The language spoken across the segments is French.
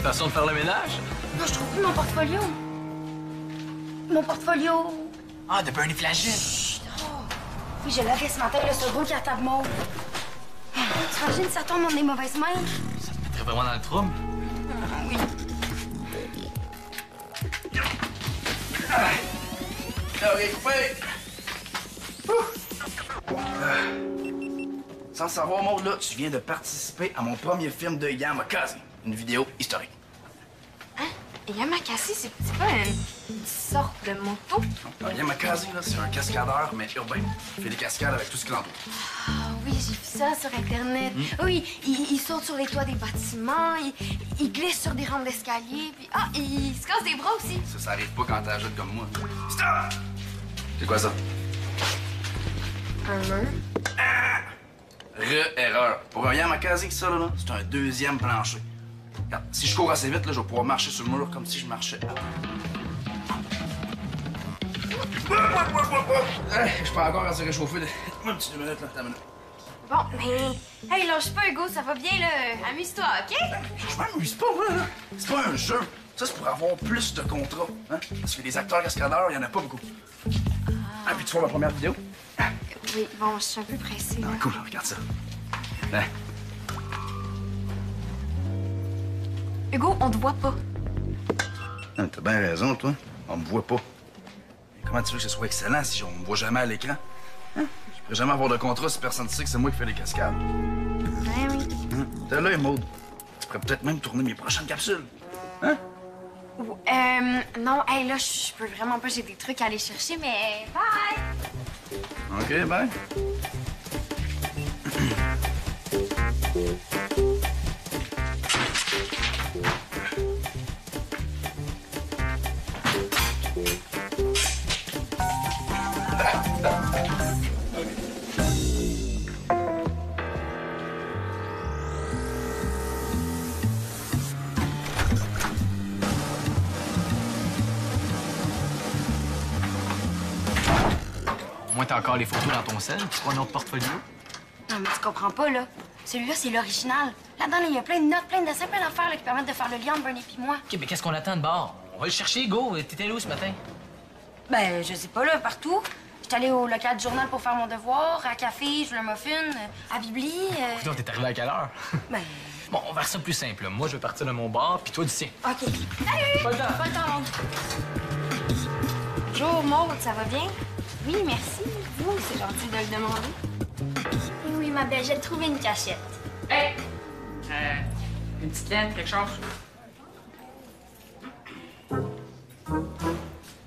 façon de faire le ménage? Non, je trouve plus mon portfolio. Mon portfolio. Ah, de Bernie Flagell. Chut, oh. Oui, je l'avais ce matin, là, ce gros cartable mauve. T'imagines si ça tombe dans des mauvaises mains? Ça te mettrait vraiment dans le trouble. Oui. OK, coupé! Sans savoir, Maud, là, tu viens de participer à mon premier film de Yamakasi, une vidéo historique. Hein? Yamakasi, c'est pas une sorte de moto? Alors, Yamakasi, là, c'est un cascadeur, mais urbain. Il fait des cascades avec tout ce qui l'entoure. Ah oui, j'ai vu ça sur Internet. Oui, il saute sur les toits des bâtiments, il glisse sur des rampes d'escalier, puis il se casse des bras aussi. Ça arrive pas quand t'as jeune comme moi. Stop! C'est quoi ça? Un mur? Erreur. Pour un Yamakasi, ça, là, c'est un deuxième plancher. Regarde, si je cours assez vite, là, je vais pouvoir marcher sur le mur comme si je marchais. Je suis pas encore assez réchauffé. Une petite minute, là, t'as une minute. Bon, mais... Hey, lâche pas, Hugo, ça va bien, là. Amuse-toi, OK? Je m'amuse pas, moi, là. C'est pas un jeu. Ça, c'est pour avoir plus de contrats. Hein? Parce que les acteurs cascadeurs, il y en a pas beaucoup. Ah, puis tu vois ma première vidéo? Oui, bon, je suis un peu pressée. Ah, cool, regarde ça. Hein? Hugo, on te voit pas. Ah, t'as bien raison, toi. On me voit pas. Mais comment tu veux que ce soit excellent si on me voit jamais à l'écran? Hein? Je pourrais jamais avoir de contrat si personne ne sait que c'est moi qui fais les cascades. Ben oui. Hein? T'as l'œil, Maud. Tu pourrais peut-être même tourner mes prochaines capsules. Hein? Non, hey, là, je peux vraiment pas, j'ai des trucs à aller chercher, mais bye! OK, bye. Au moins, t'as encore les photos dans ton sel, tu prends un autre portfolio. Non, mais tu comprends pas, là. Celui-là, c'est l'original. Là-dedans, il y a plein de notes, plein de dessins, plein d'affaires qui permettent de faire le lien entre Bernie et moi. OK, mais qu'est-ce qu'on attend de bord? On va le chercher, go. T'étais où ce matin? Ben, je sais pas, là, partout. J'étais allée au local du journal pour faire mon devoir, à café, je voulais un muffin, à Bibli. Putain, t'es arrivé à quelle heure? Ben... Bon, on va faire ça plus simple. Là. Moi, je vais partir de mon bar, puis toi du sien. OK. Salut! Pas le temps. Pas le temps, Maud. Bonjour, Maud, ça va bien? Oui, merci. Vous, c'est gentil de le demander. Oui, ma belle, j'ai trouvé une cachette. Hey! Une petite laine, quelque chose?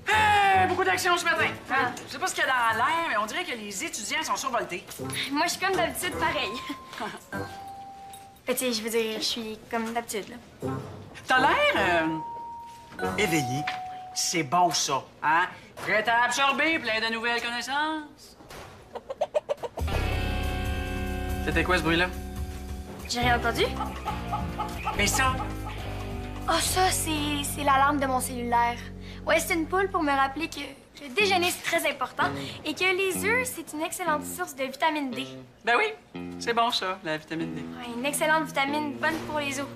Hey! Beaucoup d'action ce matin! Hein? Je sais pas ce qu'il y a dans l'air, mais on dirait que les étudiants sont survoltés. Moi, je suis comme d'habitude pareil. Tu sais, je veux dire, je suis comme d'habitude, là. T'as l'air... éveillé. C'est bon, ça, hein? Prêt à absorber plein de nouvelles connaissances. C'était quoi, ce bruit-là? J'ai rien entendu? Mais ça... Ah, ça, c'est l'alarme de mon cellulaire. Ouais, c'est une poule pour me rappeler que le déjeuner, c'est très important et que les œufs, c'est une excellente source de vitamine D. Ben oui, c'est bon, ça, la vitamine D. Ouais, une excellente vitamine bonne pour les os.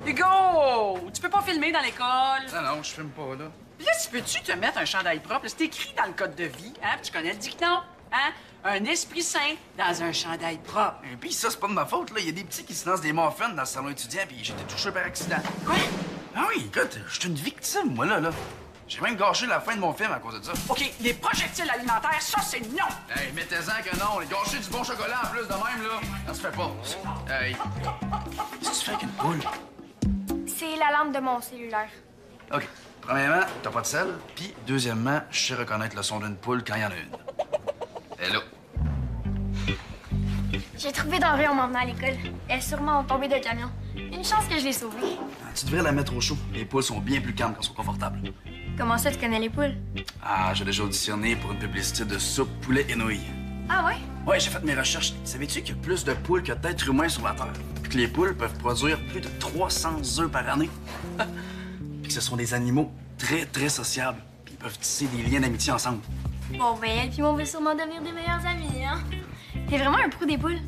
Hugo! Tu peux pas filmer dans l'école. Non, je filme pas, là. Là, peux-tu te mettre un chandail propre? C'est écrit dans le code de vie, hein? Tu connais le dicton, hein? Un esprit sain dans un chandail propre. Et puis ça, c'est pas de ma faute, là. Il y a des petits qui se lancent des muffins dans le salon étudiant, puis j'ai été touché par accident. Quoi? Ah oui, écoute, je suis une victime, moi, là. J'ai même gâché la fin de mon film à cause de ça. OK, les projectiles alimentaires, ça, c'est non! Hey, mettez-en que non. Gâcher du bon chocolat en plus de même, là, ça se fait pas. Hey, qu'est-ce que tu fais avec une poule? C'est l'alarme de mon cellulaire. OK. Premièrement, t'as pas de sel. Puis, deuxièmement, je sais reconnaître le son d'une poule quand il y en a une. Hello. J'ai trouvé dans la rue en m'en venant à l'école. Elle est sûrement tombée d'un camion. Une chance que je l'ai sauvée. Tu devrais la mettre au chaud. Les poules sont bien plus calmes quand elles sont confortables. Comment ça, tu connais les poules? Ah, j'ai déjà auditionné pour une publicité de soupe poulet et nouilles. Ah ouais? Ouais, j'ai fait mes recherches. Savais-tu qu'il y a plus de poules que d'êtres humains sur la Terre? Puis que les poules peuvent produire plus de 300 œufs par année? Puis que ce sont des animaux très, très sociables. Puis ils peuvent tisser des liens d'amitié ensemble. Bon, ben, elle puis moi, on veut sûrement devenir des meilleurs amis, hein? T'es vraiment un pro des poules.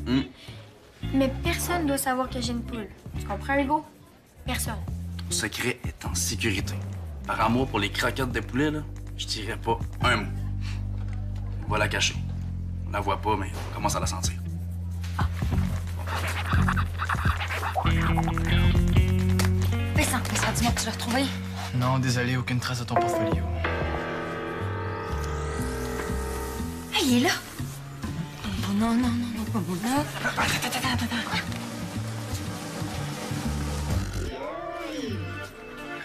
Mais personne doit savoir que j'ai une poule. Tu comprends, Hugo? Personne. Ton secret est en sécurité. Par amour pour les croquettes de poulet, là, je dirais pas un mot. On va la cacher. On la voit pas, mais on commence à la sentir. Vincent, dis-moi que tu l'as retrouvé. Non, désolé, aucune trace de ton portfolio. Hey, il est là. Oh, non, pas bon, là. Attends.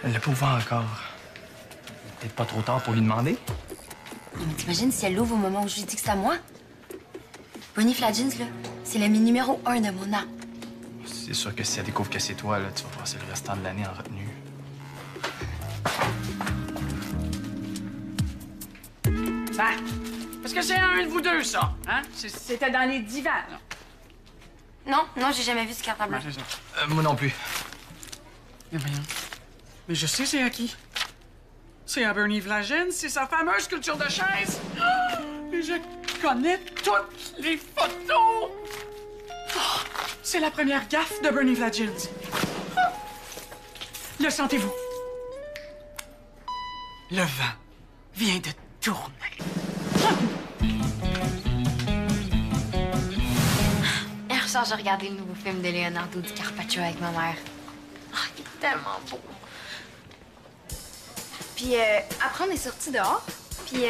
Elle l'a pas ouvert encore. Peut-être pas trop tard pour lui demander. Mais t'imagines si elle l'ouvre au moment où je lui dis que c'est à moi? Bonnie Flagins, là, c'est l'ami numéro 1 de mon arbre. C'est sûr que si elle découvre que c'est toi, là, tu vas passer le restant de l'année en retenue. Ben, parce que c'est un de vous deux, ça. Hein? C'était dans les divans, là. Non, j'ai jamais vu ce cartable. Ben, c'est ça. Moi non plus. Mais voyons. Mais je sais c'est à qui. C'est à Bernie Flagins, c'est sa fameuse sculpture de chaise. Et je connais toutes les photos. Oh, c'est la première gaffe de Bernie Flagins. Le sentez-vous? Le vent vient de tourner. Hier soir, j'ai regardé le nouveau film de Leonardo DiCaprio avec ma mère. Ah, il est tellement beau. Puis après, on est sortis dehors. Puis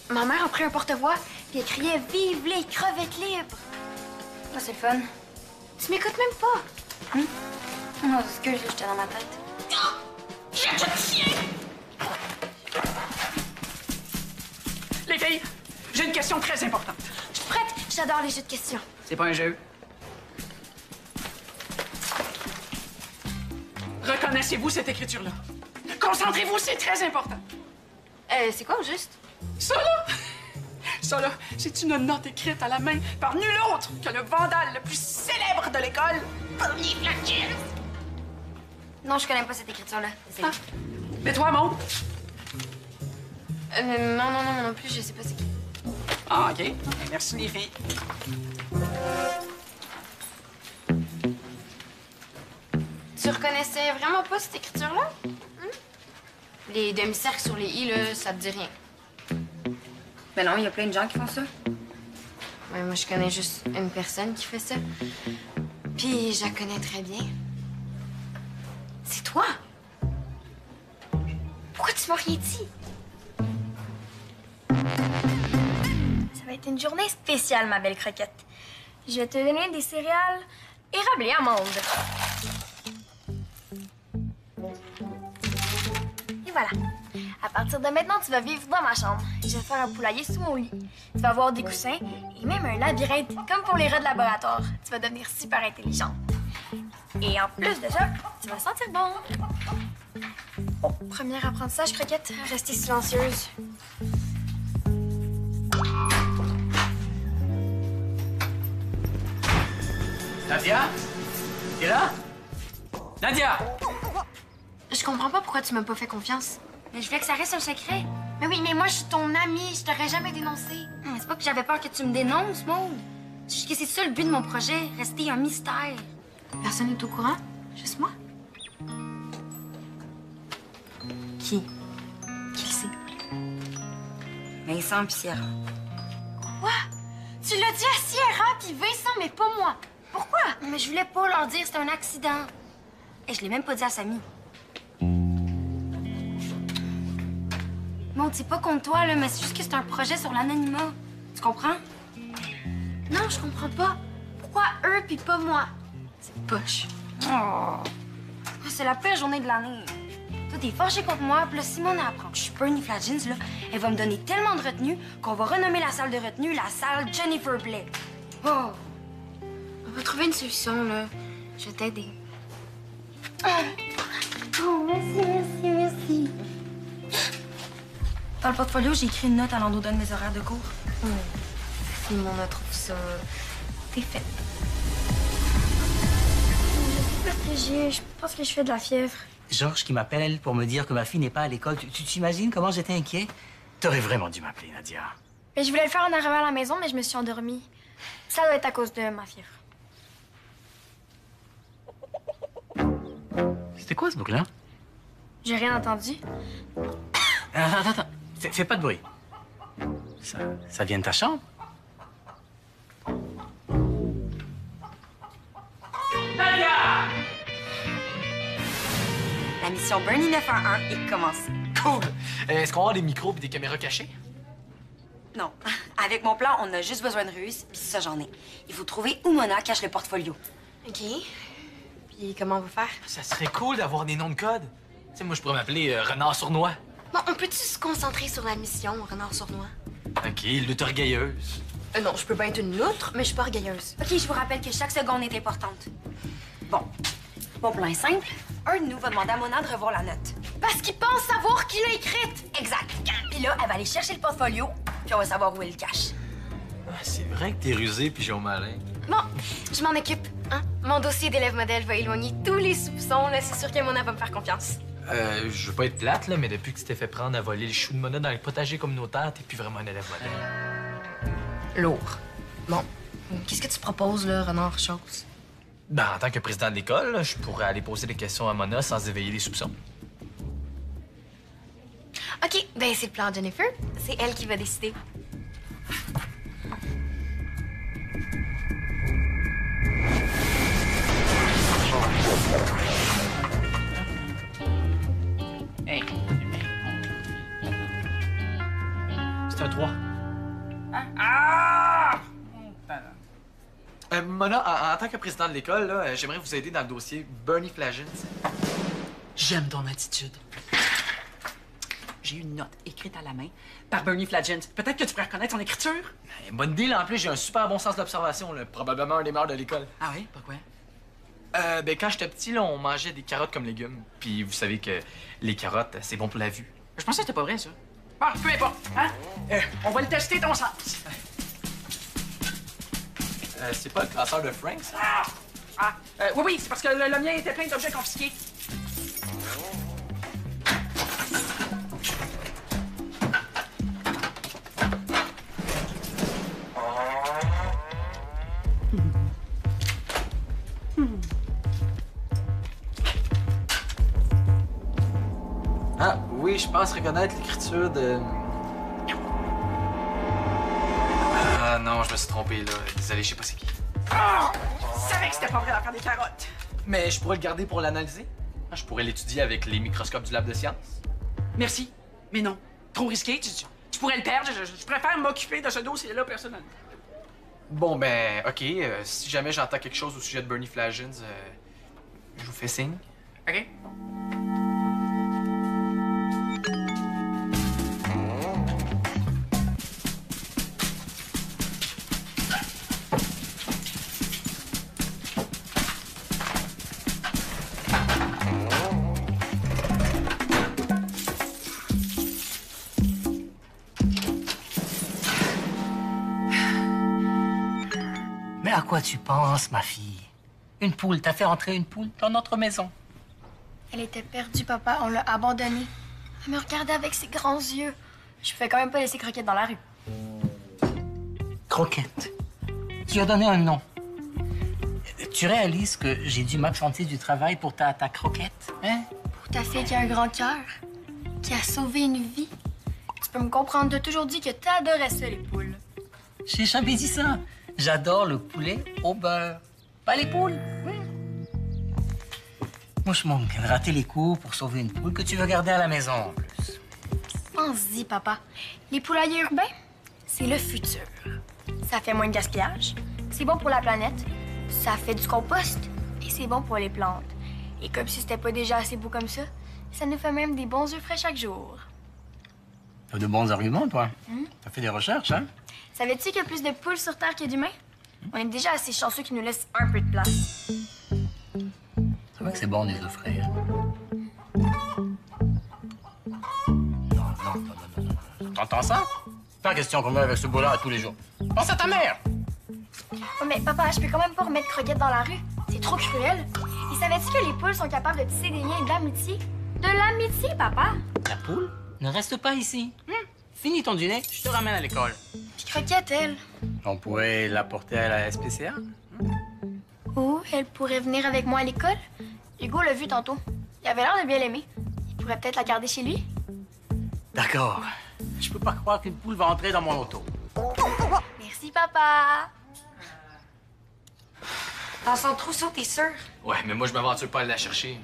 ma mère a pris un porte-voix. Puis elle criait « Vive les crevettes libres !» Ah, c'est le fun. Tu m'écoutes même pas. Non, excuse, j'étais dans ma tête. Les filles, j'ai une question très importante. Je suis prête. J'adore les jeux de questions. C'est pas un jeu. Reconnaissez-vous cette écriture-là? Concentrez-vous, c'est très important. C'est quoi au juste? Ça, là! Ça, là, c'est une note écrite à la main par nul autre que le vandale le plus célèbre de l'école, Bernie Flagins. Non, je connais pas cette écriture-là. Ah. Mais toi, Maud? Non plus, je sais pas c'est qui. Ah, OK. Merci, les filles. Tu reconnaissais vraiment pas cette écriture-là? Les demi-cercles sur les i, là, ça te dit rien. Ben non, il y a plein de gens qui font ça. Ouais, moi, je connais juste une personne qui fait ça. Puis, je la connais très bien. C'est toi? Pourquoi tu m'as rien dit? Ça va être une journée spéciale, ma belle croquette. Je vais te donner des céréales érablées amandes. Et voilà. À partir de maintenant, tu vas vivre dans ma chambre. Je vais faire un poulailler sous mon lit. Tu vas avoir des coussins et même un labyrinthe, comme pour les rats de laboratoire. Tu vas devenir super intelligente. Et en plus de ça, tu vas sentir bon. Oh, premier apprentissage, croquette. Restez silencieuse. Nadia? T'es là? Nadia! Je comprends pas pourquoi tu m'as pas fait confiance. Mais je voulais que ça reste un secret. Mais oui, mais moi, je suis ton amie. Je t'aurais jamais dénoncé. C'est pas que j'avais peur que tu me dénonces, Maud. C'est juste que c'est ça le but de mon projet. Rester un mystère. Personne n'est au courant? Juste moi? Qui? Qui le sait? Vincent pis Sierra. Quoi? Tu l'as dit à Sierra puis Vincent, mais pas moi. Pourquoi? Mais je voulais pas leur dire, c'était un accident. Et je l'ai même pas dit à Samy. Maud, c'est pas contre toi, là, mais c'est juste que c'est un projet sur l'anonymat. Tu comprends? Non, je comprends pas. Pourquoi eux puis pas moi? C'est poche. Oh. C'est la pire journée de l'année. Toi, t'es fâché contre moi, puis là, Simone apprend que je suis Bernie Flagins, là. Elle va me donner tellement de retenue qu'on va renommer la salle de retenue la salle Jennifer Blake. Oh! On va trouver une solution, là. Je vais t'aider. Oh, merci. Dans le portfolio, j'ai écrit une note allant au-delà de mes horaires de cours. Simone trouve ça... T'es faite. Je pense que je fais de la fièvre. Georges qui m'appelle pour me dire que ma fille n'est pas à l'école. Tu t'imagines comment j'étais inquiet? T'aurais vraiment dû m'appeler, Nadia. Mais je voulais le faire en arrivant à la maison, mais je me suis endormie. Ça doit être à cause de ma fièvre. C'était quoi ce bruit-là? J'ai rien entendu. Attends. Fais pas de bruit. Ça vient de ta chambre? La mission Bernie 911 est commencée. Cool! Est-ce qu'on va avoir des micros et des caméras cachées? Non. Avec mon plan, on a juste besoin de ruse, puis ça, j'en ai. Il faut trouver où Mona cache le portfolio. OK. Puis comment on va faire? Ça serait cool d'avoir des noms de code. Tu sais, moi, je pourrais m'appeler Renard Sournois. Bon, on peut-tu se concentrer sur la mission, Renard Sournois? OK, lutte orgueilleuse. Non, je peux bien être une loutre, mais je suis pas orgueilleuse. OK, je vous rappelle que chaque seconde est importante. Bon. Mon plan est simple. Un de nous va demander à Mona de revoir la note. Parce qu'il pense savoir qui l'a écrite! Exact. Puis là, elle va aller chercher le portfolio, puis on va savoir où elle le cache. Ah, c'est vrai que t'es rusé puis j'ai au malin. Bon, je m'en occupe. Hein? Mon dossier d'élève modèle va éloigner tous les soupçons. Là, c'est sûr que Mona va me faire confiance. Je veux pas être plate, là, mais depuis que tu t'es fait prendre à voler les choux de Mona dans le potager communautaire, t'es plus vraiment un élève modèle. Lourd. Bon, qu'est-ce que tu proposes, là, Renard Chose? Ben, en tant que président de l'école, là, je pourrais aller poser des questions à Mona sans éveiller les soupçons. OK, ben c'est le plan de Jennifer. C'est elle qui va décider. Hey. C'est un 3. Mona, en tant que président de l'école, là, j'aimerais vous aider dans le dossier Bernie Flagins. J'aime ton attitude. J'ai une note écrite à la main par Bernie Flagins. Peut-être que tu pourrais reconnaître son écriture? Bonne deal, en plus, j'ai un super bon sens d'observation, là, probablement un des meilleurs de l'école. Ah oui? Pourquoi? Ben, quand j'étais petit, là, on mangeait des carottes comme légumes. Puis vous savez que les carottes, c'est bon pour la vue. Je pensais que c'était pas vrai, ça. Bon, peu importe. Hein? On va le tester, ton sens. C'est pas le classeur de Frank, ça? Oui, c'est parce que le mien était plein d'objets confisqués. Ah, oui, je pense reconnaître l'écriture de... Ah non, je me suis trompé, là. Désolé, je sais pas c'est qui. Ah! Je savais que c'était pas vrai d'en faire des carottes. Mais je pourrais le garder pour l'analyser. Ah, je pourrais l'étudier avec les microscopes du lab de sciences. Merci, mais non. Trop risqué. Tu pourrais le perdre. Je préfère m'occuper de ce dossier-là personnellement. Bon, ben, OK. Si jamais j'entends quelque chose au sujet de Bernie Flagins, je vous fais signe. OK? Mais à quoi tu penses, ma fille? Une poule, t'as fait entrer une poule dans notre maison. Elle était perdue, papa. On l'a abandonnée. Elle me regardait avec ses grands yeux. Je pouvais quand même pas laisser Croquette dans la rue. Croquette. Tu as donné un nom. Tu réalises que j'ai dû m'absenter du travail pour ta Croquette, hein? Pour ta fille qui a un grand cœur, qui a sauvé une vie. Tu peux me comprendre, t'as toujours dit que t'adorais ça, les poules. J'ai jamais dit ça. J'adore le poulet au beurre. Pas les poules. Moi, je manque de rater les cours pour sauver une poule que tu veux garder à la maison, en plus. Pense-y, papa. Les poulaillers urbains, c'est le futur. Ça fait moins de gaspillage, c'est bon pour la planète, ça fait du compost et c'est bon pour les plantes. Et comme si c'était pas déjà assez beau comme ça, ça nous fait même des bons œufs frais chaque jour. T'as de bons arguments, toi. T'as fait des recherches, hein? Savais-tu qu'il y a plus de poules sur Terre que d'humains? On est déjà assez chanceux qu'ils nous laissent un peu de place. C'est vrai que c'est bon, des œufs frais. Hein? Non. T'entends ça? Pas question qu'on meure avec ce boulot tous les jours. Pense à ta mère! Oh, mais papa, je peux quand même pas remettre Croquette dans la rue. C'est trop cruel. Et savais-tu que les poules sont capables de tisser des liens et de l'amitié? De l'amitié, papa! La poule ne reste pas ici. Finis ton dîner, je te ramène à l'école. Puis Croquette, elle. On pourrait la porter à la SPCA. Ou elle pourrait venir avec moi à l'école. Hugo l'a vu tantôt. Il avait l'air de bien l'aimer. Il pourrait peut-être la garder chez lui. D'accord. Je peux pas croire qu'une poule va entrer dans mon auto. Merci, papa. Dans son trousseau, t'es sûr? Ouais, mais moi, je m'aventure pas à aller la chercher.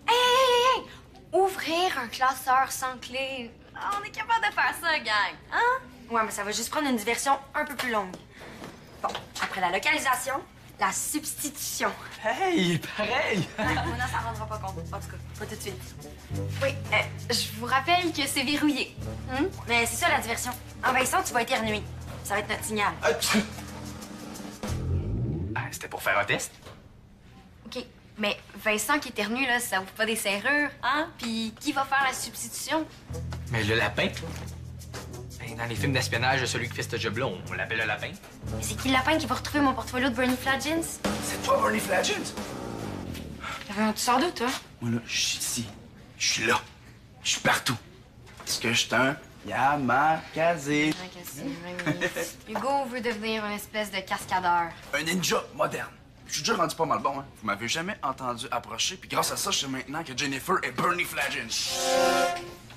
Hey! Ouvrir un classeur sans clé. On est capable de faire ça, gang. Hein? Ouais, mais ça va juste prendre une diversion un peu plus longue. Bon, après la localisation, la substitution. Hey, pareil! Mona, ça rendra pas compte. En tout cas, pas tout de suite. Oui, je vous rappelle que c'est verrouillé. Mais c'est ça la diversion. En Vincent, tu vas éternuer. Ça va être notre signal. C'était pour faire un test? OK, mais Vincent qui éternue, là, ça ouvre pas des serrures, hein? Puis qui va faire la substitution? Mais le lapin? Ben, dans les films d'espionnage, celui qui fait ce job-là, on l'appelle le lapin. Mais c'est qui le lapin qui va retrouver mon portfolio de Bernie Fladgins? C'est toi, Bernie Fladgins? T'avais un tueur d'eau, toi? Moi, là, je suis ici. Je suis là. Je suis partout. Est-ce que je suis un Yamakazé? Hugo veut devenir une espèce de cascadeur. Un ninja moderne. Je suis déjà rendu pas mal bon, hein. Vous m'avez jamais entendu approcher, puis grâce à ça, je sais maintenant que Jennifer est Bernie Fladgins.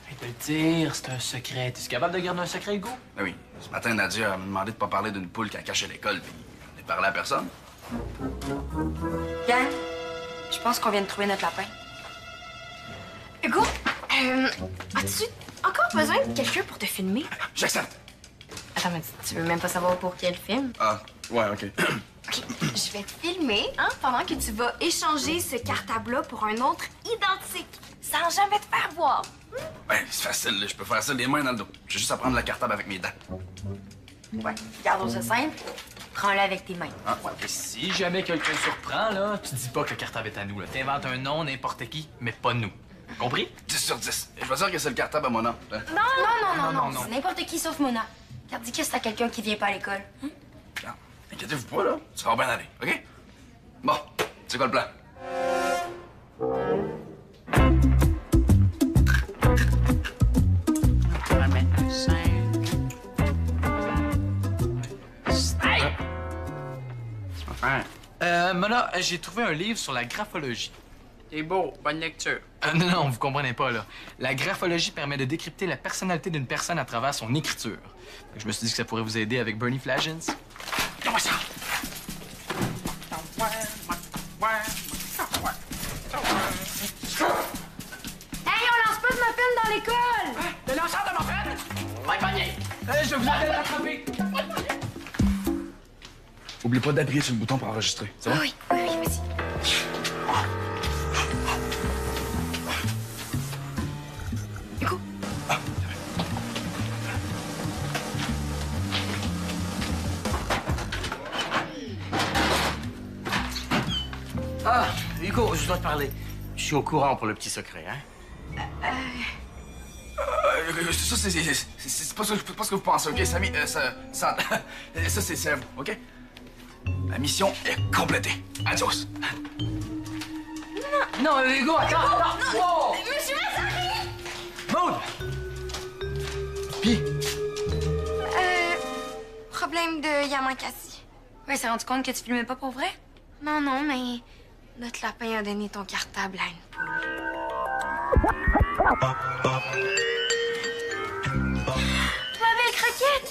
Hey, de le dire, c'est un secret. Es-tu capable de garder un secret, Hugo? Ben oui. Ce matin, Nadia m'a demandé de pas parler d'une poule qui a caché l'école, puis on n'est parlé à personne. Gang, je pense qu'on vient de trouver notre lapin. Hugo, as-tu encore besoin de quelqu'un pour te filmer? J'accepte. Attends, mais tu veux même pas savoir pour quel film? Ah, ouais, OK. OK, je vais te filmer, hein, pendant que tu vas échanger ce cartable-là pour un autre identique, sans jamais te faire voir. Ben, c'est facile, là. Je peux faire ça les mains dans le dos. J'ai juste à prendre le cartable avec mes dents. Ouais, gardons ça simple. Prends-le avec tes mains. Ah, ouais. Et si jamais quelqu'un te surprend, là, tu dis pas que le cartable est à nous, là. T'inventes un nom, n'importe qui, mais pas nous. Compris? 10 sur 10. Et je vais dire que c'est le cartable à mon nom. Hein? Non. C'est n'importe qui sauf Mona. Regarde, dis que c'est à quelqu'un qui vient pas à l'école. Hein? Non, inquiétez-vous pas, là. Ça va bien aller, OK? Bon, c'est quoi le plan? On va mettre un 5. Mona, j'ai trouvé un livre sur la graphologie. T'es beau, bonne lecture. Non, vous comprenez pas, là. La graphologie permet de décrypter la personnalité d'une personne à travers son écriture. Fait que je me suis dit que ça pourrait vous aider avec Bernie Fladgins. Donne-moi ça! Hey, on lance pas de muffins dans l'école! Le lanceur de muffins! Ouais, pogné! Je vais vous aller l'attraper! Oublie pas d'appuyer sur le bouton pour enregistrer. C'est bon? Oui, vas-y. Hugo, Ah, Hugo, je dois te parler. Je suis au courant pour le petit secret, hein? Ça, c'est pas ce que vous pensez, OK? Samy, ça, c'est à vous, OK? La mission est complétée. Adios. Non, Hugo, attends! Oh! Monsieur Mazzari! Maud! Puis, Problème de Yamakasi. Ouais, s'est rendu compte que tu filmais pas pour vrai? Non, mais notre lapin a donné ton cartable à une poule. Ma belle croquette!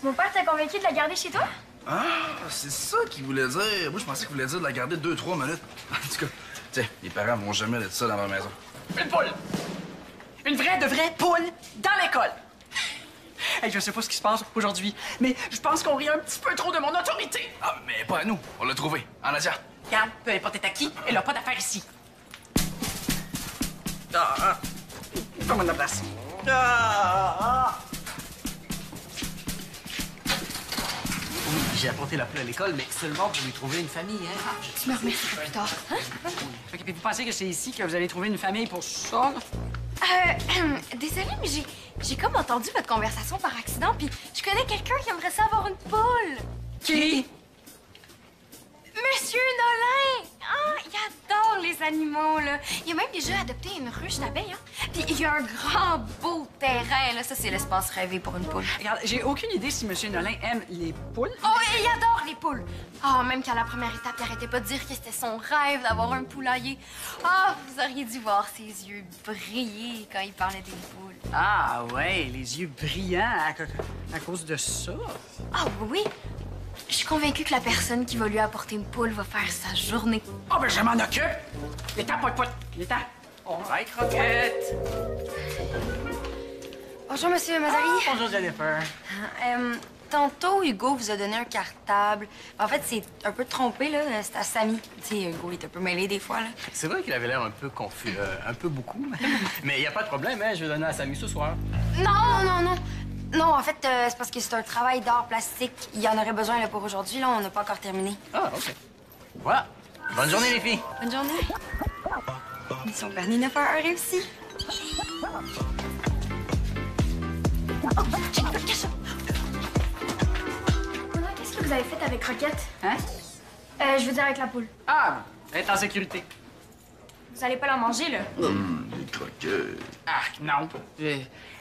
Mon père t'a convaincu de la garder chez toi? Ah, c'est ça qu'il voulait dire. Moi, je pensais qu'il voulait dire de la garder 2-3 minutes. En tout cas, tiens, les parents vont jamais être ça dans leur maison. Une poule! Une vraie de vraie poule dans l'école! Hey, je sais pas ce qui se passe aujourd'hui, mais je pense qu'on rit un petit peu trop de mon autorité. Ah, mais pas à nous. On l'a trouvé. En Nadia. Regarde, peu importe t'es à qui, elle a pas d'affaire ici. Fais-moi de la place. oui, j'ai apporté la poule à l'école, mais seulement pour lui trouver une famille, hein? Tu me remercieras plus tard. OK, puis vous pensez que c'est ici que vous allez trouver une famille pour ça? Désolée, mais j'ai comme entendu votre conversation par accident, puis je connais quelqu'un qui aimerait ça avoir une poule. Qui? Monsieur Nolin! Ah, il adore les les animaux, là. Il a même déjà adopté une ruche d'abeilles, hein. Puis il y a un grand, beau terrain, là. Ça, c'est l'espace rêvé pour une poule. Regarde, j'ai aucune idée si M. Nolin aime les poules. Oh, il adore les poules! Oh, même qu'à la première étape, il arrêtait pas de dire que c'était son rêve d'avoir un poulailler. Ah, vous auriez dû voir ses yeux briller quand il parlait des poules. Ah ouais, les yeux brillants à cause de ça. Ah oui! Je suis convaincue que la personne qui va lui apporter une poule va faire sa journée. Ah ben je m'en occupe. Il est temps, poit. Il est temps. On va être croquette. Bonjour, Monsieur Mazari. Bonjour, Jennifer. Tantôt, Hugo vous a donné un cartable. En fait, c'est un peu trompé, là. C'est à Samy. Tu sais, Hugo est un peu mêlé des fois, là. C'est vrai qu'il avait l'air un peu confus, un peu beaucoup. Mais il n'y a pas de problème, hein? Je vais donner à Samy ce soir. Non. Non, en fait, c'est parce que c'est un travail d'art plastique. Il y en aurait besoin là, pour aujourd'hui. Là, on n'a pas encore terminé. Ah, OK. Voilà. Bonne journée, les filles. Bonne journée. Son permis n'a pas réussi. Qu'est-ce que vous avez fait avec Roquette? Hein? Je veux dire avec la poule. Ah, elle est en sécurité. Vous allez pas la manger, là? Les croquettes. Ah, non.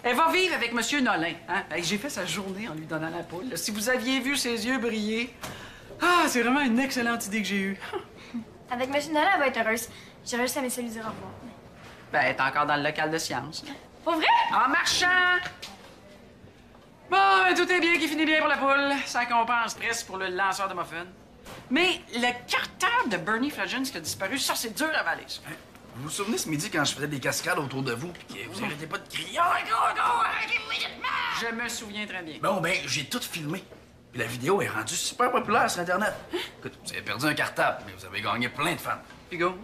Elle va vivre avec M. Nolin. Hein? J'ai fait sa journée en lui donnant la poule. Si vous aviez vu ses yeux briller... Ah, c'est vraiment une excellente idée que j'ai eue. Avec M. Nolin, elle va être heureuse. J'ai réussi à m'essayer lui dire au revoir. Ben, elle est encore dans le local de sciences. Pour vrai? En marchant! Bon, ben, tout est bien qui finit bien pour la poule. Ça compense presque pour le lanceur de muffins. Mais le cartable de Bernie Flagins qui a disparu, ça, c'est dur à avaler, ça. Vous vous souvenez ce midi quand je faisais des cascades autour de vous puis que vous arrêtez pas de crier « Oh, go, arrêtez immédiatement! » Je me souviens très bien. Bon, ben, j'ai tout filmé. Puis la vidéo est rendue super populaire sur Internet. Écoute, vous avez perdu un cartable, mais vous avez gagné plein de fans. Hugo,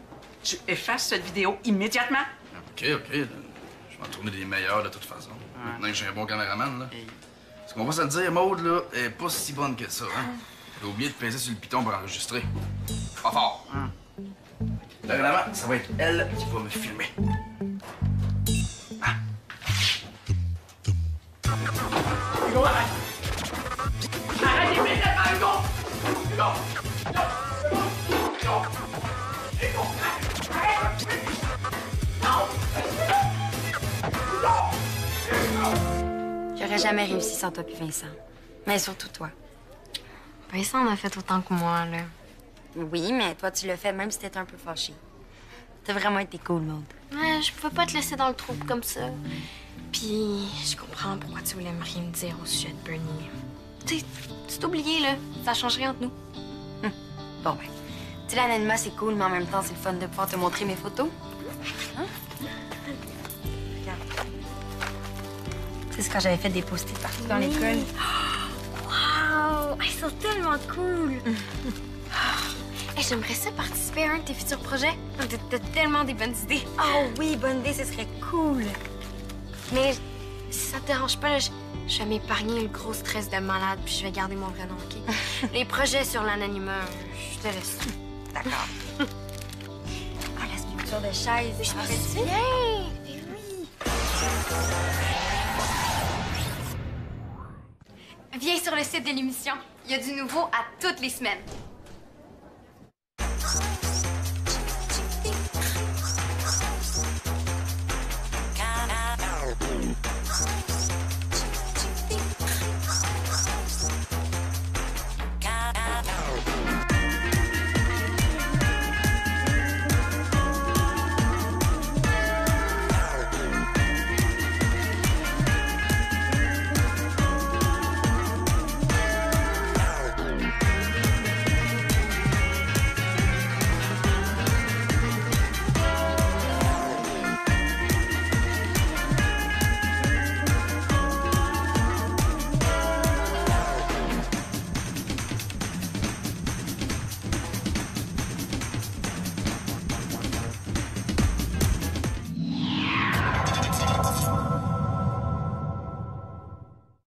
tu effaces cette vidéo immédiatement. OK. Je vais en tourner des meilleurs de toute façon. Maintenant que j'ai un bon caméraman, là. Ce qu'on va se le dire, Maude, là, est pas si bonne que ça, hein. J'ai oublié de peser sur le piton pour enregistrer. Pas fort. Dorénavant, ça va être elle qui va me filmer. Hugo, arrête! Arrête immédiatement, Hugo! Hugo! J'aurais jamais réussi sans toi puis Vincent. Mais surtout toi. Vincent en a fait autant que moi, là. Oui, mais toi, tu l'as fait même si t'étais un peu fâché. T'as vraiment été cool, Maud. Ouais, je pouvais pas te laisser dans le trouble comme ça. Puis, je comprends pourquoi tu voulais rien me dire au sujet de Bernie. Tu sais, c'est oublié, là. Ça change rien entre nous. Bon, ben. Tu sais, l'anonymat, c'est cool, mais en même temps, c'est le fun de pouvoir te montrer mes photos. Hein? Regarde. C'est ce quand j'avais fait des post-it partout dans l'école. Wow! Ils sont tellement cool! Hey, j'aimerais ça participer à un de tes futurs projets. T'as tellement des bonnes idées. Oh oui, bonne idée, ce serait cool. Mais si ça te dérange pas, là, je vais m'épargner le gros stress de malade, puis je vais garder mon vrai nom, OK? Les projets sur l'anonymat, je te laisse. D'accord. Ah, la sculpture de chaise. Je me souviens! Viens sur le site de l'émission. Il y a du nouveau à toutes les semaines.